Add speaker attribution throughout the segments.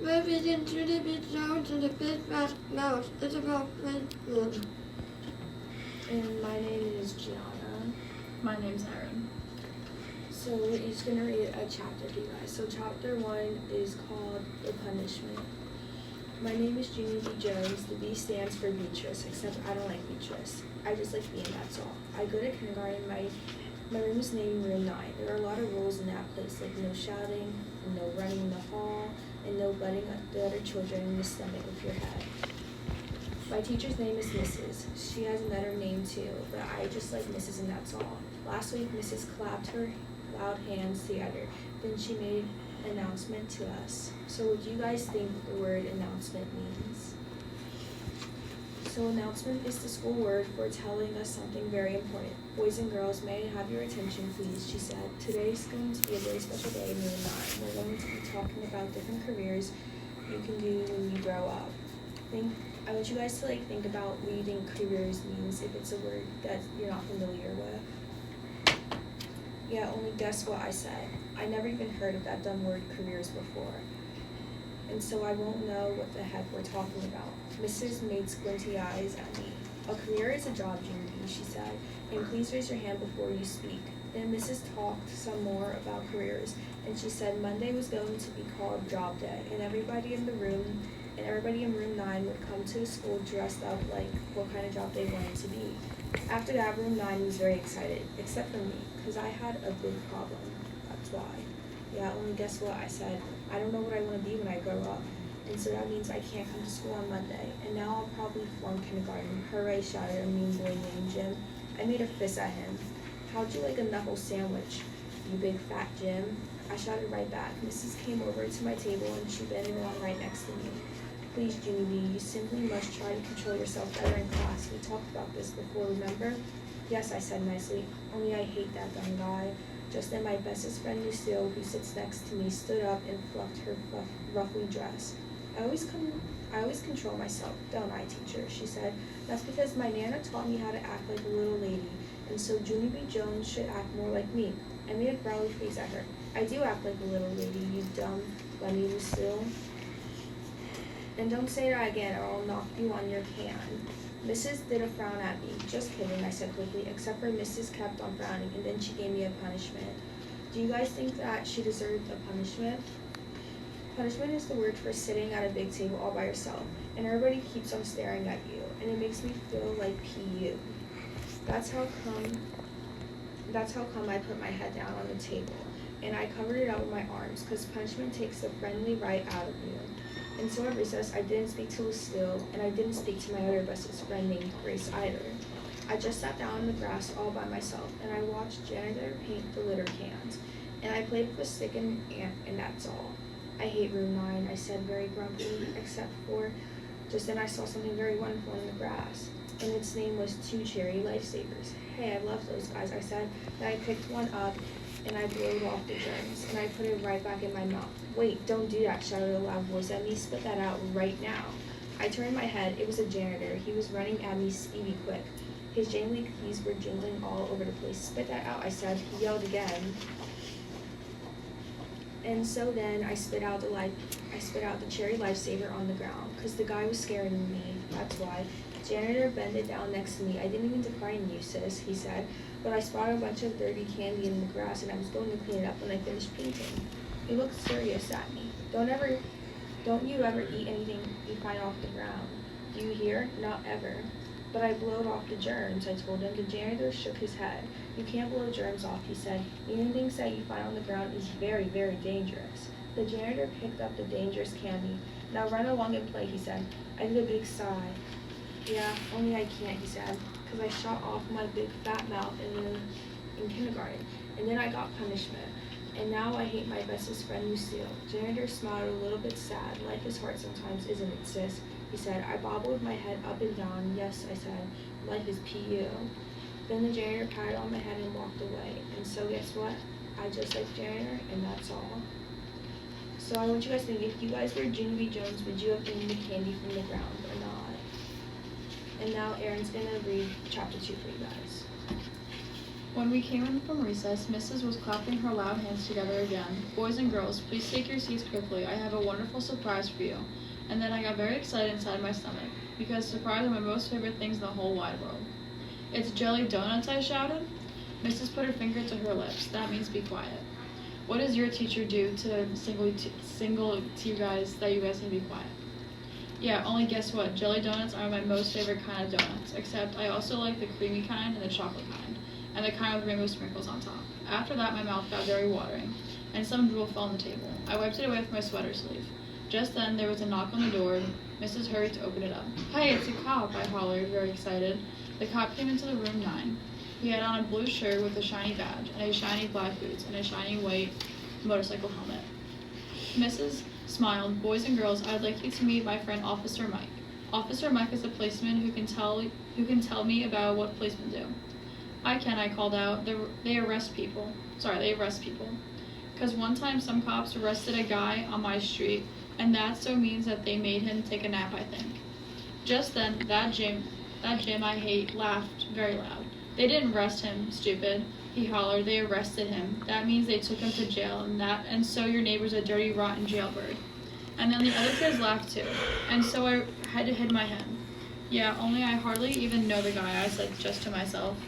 Speaker 1: We're reading Junie B. Jones and the Big Fat Mouse. It's about friendship.
Speaker 2: And my name is Gianna.
Speaker 3: My name's Erin.
Speaker 2: So we're each going to read a chapter to you guys. So chapter 1 is called The Punishment. My name is Junie B. Jones. The B stands for Beatrice, except I don't like Beatrice. I just like being, that's all. I go to kindergarten. My room is named Room 9. There are a lot of rules in that place, like no shouting, no running in the hall, and no butting the other children in the stomach with your head. My teacher's name is Mrs. She has another name too, but I just like Mrs. and that's all. Last week, Mrs. clapped her loud hands together. Then she made an announcement to us. So what do you guys think the word announcement means? So announcement is the school word for telling us something very important. Boys and girls, may I have your attention, please, she said. Today is going to be a very special day in Room 9. We're going to be talking about different careers you can do when you grow up. I want you guys to think about what you think careers means if it's a word that you're not familiar with. Yeah, only guess what I said. I never even heard of that dumb word careers before. And so I won't know what the heck we're talking about. Mrs. made squinty eyes at me. A career is a job, Junie, she said, and please raise your hand before you speak. Then Mrs. talked some more about careers, and she said Monday was going to be called job day, and everybody in room 9 would come to the school dressed up like what kind of job they wanted to be. After that, room 9 was very excited, except for me, because I had a big problem. That's why. Yeah, only guess what I said. I don't know what I want to be when I grow up. And so that means I can't come to school on Monday. And now I'll probably flunk kindergarten. Hooray, shouted a mean boy named Jim. I made a fist at him. How'd you like a knuckle sandwich, you big fat Jim? I shouted right back. Mrs. came over to my table and she bent down right next to me. Please, Junie B, you simply must try to control yourself better in class. We talked about this before, remember? Yes, I said nicely. Only I hate that dumb guy. Just then my bestest friend Lucille, who sits next to me, stood up and fluffed her ruffly dress. I always control myself, don't I, teacher? She said. That's because my Nana taught me how to act like a little lady, and so Junie B. Jones should act more like me. I made a growly face at her. I do act like a little lady, you dumb bunny, Lucille. And don't say that again or I'll knock you on your can. Mrs. did a frown at me. Just kidding, I said quickly, except for Mrs. kept on frowning, and then she gave me a punishment. Do you guys think that she deserved a punishment? Punishment is the word for sitting at a big table all by yourself, and everybody keeps on staring at you, and it makes me feel like PU. That's how come I put my head down on the table, and I covered it up with my arms, because punishment takes the friendly right out of you. And so at recess, I didn't speak to Lucille, and I didn't speak to my other bestest friend named Grace either. I just sat down in the grass all by myself, and I watched janitor paint the litter cans, and I played with a stick and ant, and that's all. I hate room 9, I said very grumpily, except for just then I saw something very wonderful in the grass, and its name was 2 cherry lifesavers. Hey, I love those guys, I said. Then I picked one up, and I blowed off the germs, and I put it right back in my mouth. Wait, don't do that, shouted a loud voice at me. Spit that out right now. I turned my head. It was a janitor. He was running at me speedy quick. His jangly keys were jingling all over the place. Spit that out, I said. He yelled again. And so then I spit out the cherry lifesaver on the ground, because the guy was scaring me, that's why. Janitor bended down next to me. I didn't mean to frighten you, sis, he said, but I spotted a bunch of dirty candy in the grass and I was going to clean it up when I finished painting. He looked serious at me. Don't you ever eat anything you find off the ground. Do you hear? Not ever. But I blowed off the germs, I told him. The janitor shook his head. You can't blow germs off, he said. Eating things that you find on the ground is very, very dangerous. The janitor picked up the dangerous candy. Now run along and play, he said. I did a big sigh. Yeah, only I can't, he said, because I shot off my big fat mouth in kindergarten, and then I got punishment. And now I hate my bestest friend Lucille. Janitor smiled a little bit sad. Life is hard sometimes, isn't it, sis? He said. I bobbled my head up and down. Yes, I said. Life is PU. Then the janitor patted on my head and walked away. And so guess what? I just like janitor, and that's all. So I want you guys to think, if you guys were Junie B. Jones, would you have eaten the candy from the ground or not? And now Erin's gonna read chapter 2 for you guys.
Speaker 3: When we came in from recess, Mrs. was clapping her loud hands together again. Boys and girls, please take your seats quickly. I have a wonderful surprise for you. And then I got very excited inside my stomach, because surprise are my most favorite things in the whole wide world. It's jelly donuts, I shouted. Mrs. put her finger to her lips. That means be quiet. What does your teacher do to single to you guys that you guys can be quiet? Yeah, only guess what? Jelly donuts are my most favorite kind of donuts, except I also like the creamy kind and the chocolate kind, and the kind with rainbow sprinkles on top. After that, my mouth got very watering, and some drool fell on the table. I wiped it away with my sweater sleeve. Just then, there was a knock on the door. Mrs. hurried to open it up. Hey, it's a cop, I hollered, very excited. The cop came into the room 9. He had on a blue shirt with a shiny badge, and a shiny black boots, and a shiny white motorcycle helmet. Mrs. smiled. Boys and girls, I'd like you to meet my friend Officer Mike. Officer Mike is a policeman who can tell me about what policemen do. I called out. They arrest people. They arrest people. Because one time some cops arrested a guy on my street, and that so means that they made him take a nap, I think. Just then, that Jim I hate laughed very loud. They didn't arrest him, stupid, he hollered. They arrested him. That means they took him to jail, and so your neighbor's a dirty, rotten jailbird. And then the other kids laughed too, and so I had to hide my head. Yeah, only I hardly even know the guy, I said just to myself.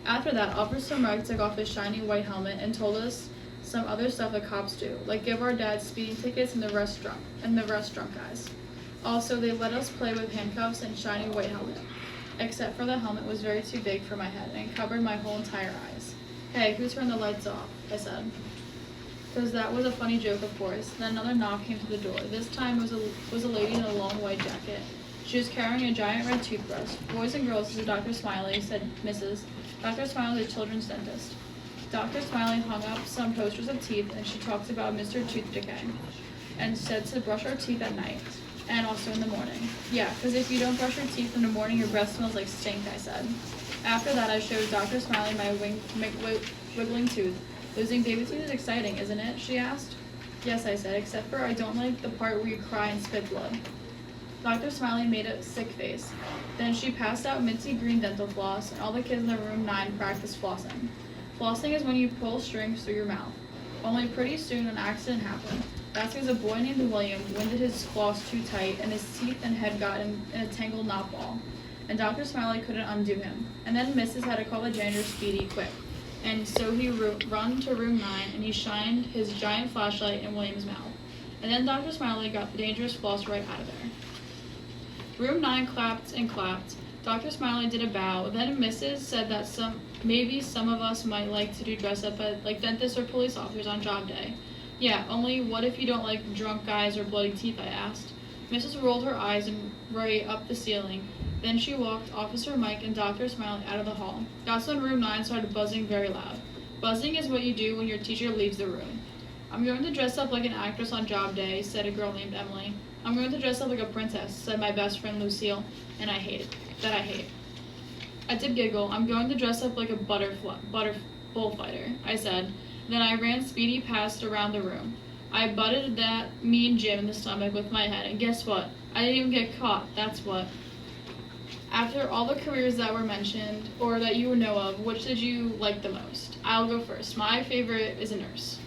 Speaker 3: After that, Officer Mike took off his shiny white helmet and told us some other stuff that cops do, like give our dads speeding tickets and the rest drunk guys. Also, they let us play with handcuffs and shiny white helmet, except for the helmet was very too big for my head and covered my whole entire eyes. Hey, who turned the lights off? I said. Because that was a funny joke, of course. Then another knock came to the door. This time it was a lady in a long white jacket. She was carrying a giant red toothbrush. Boys and girls, this is Dr. Smiley, said Mrs. Dr. Smiley is a children's dentist. Dr. Smiley hung up some posters of teeth, and she talked about Mr. Tooth Decay, and said to brush our teeth at night, and also in the morning. Yeah, because if you don't brush your teeth in the morning, your breath smells like stink, I said. After that, I showed Dr. Smiley my wiggling tooth. Losing baby teeth is exciting, isn't it? She asked. Yes, I said, except for I don't like the part where you cry and spit blood. Dr. Smiley made a sick face. Then she passed out minty green dental floss, and all the kids in the room 9 practiced flossing. Flossing is when you pull strings through your mouth. Only pretty soon an accident happened. That's because a boy named William winded his floss too tight, and his teeth and head got in a tangled knot ball. And Dr. Smiley couldn't undo him. And then Mrs. had to call the janitor Speedy quick. And so he run to room 9, and he shined his giant flashlight in William's mouth. And then Dr. Smiley got the dangerous floss right out of there. Room 9 clapped and clapped. Dr. Smiley did a bow. Then Mrs. said that maybe some of us might like to do dress up like dentists or police officers on job day. Yeah, only what if you don't like drunk guys or bloody teeth, I asked. Mrs. rolled her eyes and right up the ceiling. Then she walked Officer Mike and Dr. Smiley out of the hall. That's when room 9 started buzzing very loud. Buzzing is what you do when your teacher leaves the room. I'm going to dress up like an actress on job day, said a girl named Emily. I'm going to dress up like a princess, said my best friend Lucille, and I hate. I did giggle. I'm going to dress up like a bullfighter, I said. Then I ran Speedy past around the room. I butted that mean Jim in the stomach with my head, and guess what? I didn't even get caught, that's what. After all the careers that were mentioned, or that you know of, which did you like the most? I'll go first. My favorite is a nurse.